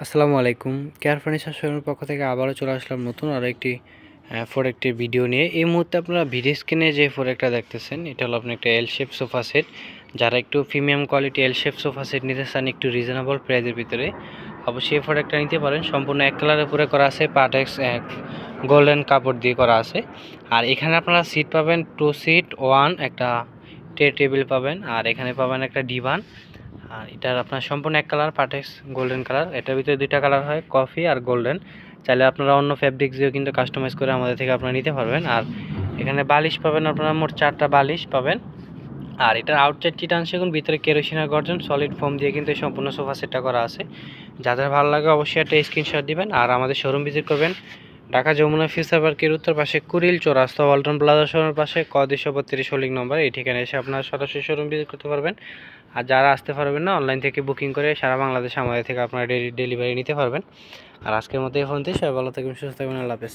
আসসালামু আলাইকুম। Care furniture শোরুমের পক্ষ থেকে আবারও চলে আসলাম নতুন আরও একটি প্রোডাক্টের ভিডিও নিয়ে। এই মুহূর্তে আপনারা ভিডিও স্ক্রিনে যে প্রোডাক্টটা দেখতেছেন এটা হলো আপনার একটা এল শেপ সোফা সেট। যারা একটু প্রিমিয়াম কোয়ালিটি এল শেপ সোফা সেট নিতে চান একটু রিজনেবল প্রাইসের ভিতরে, অবশ্যই এই প্রোডাক্টটা নিতে পারেন। সম্পূর্ণ এক কালারের উপরে করা আছে, পার্টেক্স গোল্ডেন কাপড় দিয়ে করা আছে। আর এখানে আপনারা সিট পাবেন 2 সিট 1, একটা টেবিল পাবেন, আর এখানে পাবেন একটা ডিভান। আর এটার আপনার সম্পূর্ণ এক কালার, পার্টেক্স গোল্ডেন কালার। এটার ভিতরে দুইটা কালার হয়, কফি আর গোল্ডেন। চাইলে আপনারা অন্য ফ্যাব্রিক দিয়েও কিন্তু কাস্টমাইজ করে আমাদের থেকে আপনারা নিতে পারবেন। আর এখানে বালিশ পাবেন, আপনারা মোট 4টা বালিশ পাবেন। আর এটার আউটসাইড চিটান সেগুন, ভিতরে কেরোসিন আর গর্জন, সলিড ফোম দিয়ে কিন্তু সম্পূর্ণ সোফা সেটটা করা আছে। যাদের ভালো লাগে অবশ্যই একটা স্ক্রিনশট দিবেন আর আমাদের শোরুম ভিজিট করবেন। ঢাকা যমুনা ফিউচার পার্কের উত্তর পাশে কুড়িল চৌরাস্তা, ওয়ালটন প্লাজা শোরুমের পাশে ক 232 হোল্ডিং নম্বর। এই ঠিকানায় এসে আপনারা সরাসরি শোরুম ভিজিট করতে পারবেন। আর যারা আসতে পারবেন না, অনলাইন থেকে বুকিং করে সারা বাংলাদেশে আমাদের থেকে আপনারা ডেলিভারি নিতে পারবেন। আর আজকের মতো এই ফোন দিয়ে সবাই ভালো থাকবেন, সুস্থ থাকবেন, আল্লাহ হাফেজ।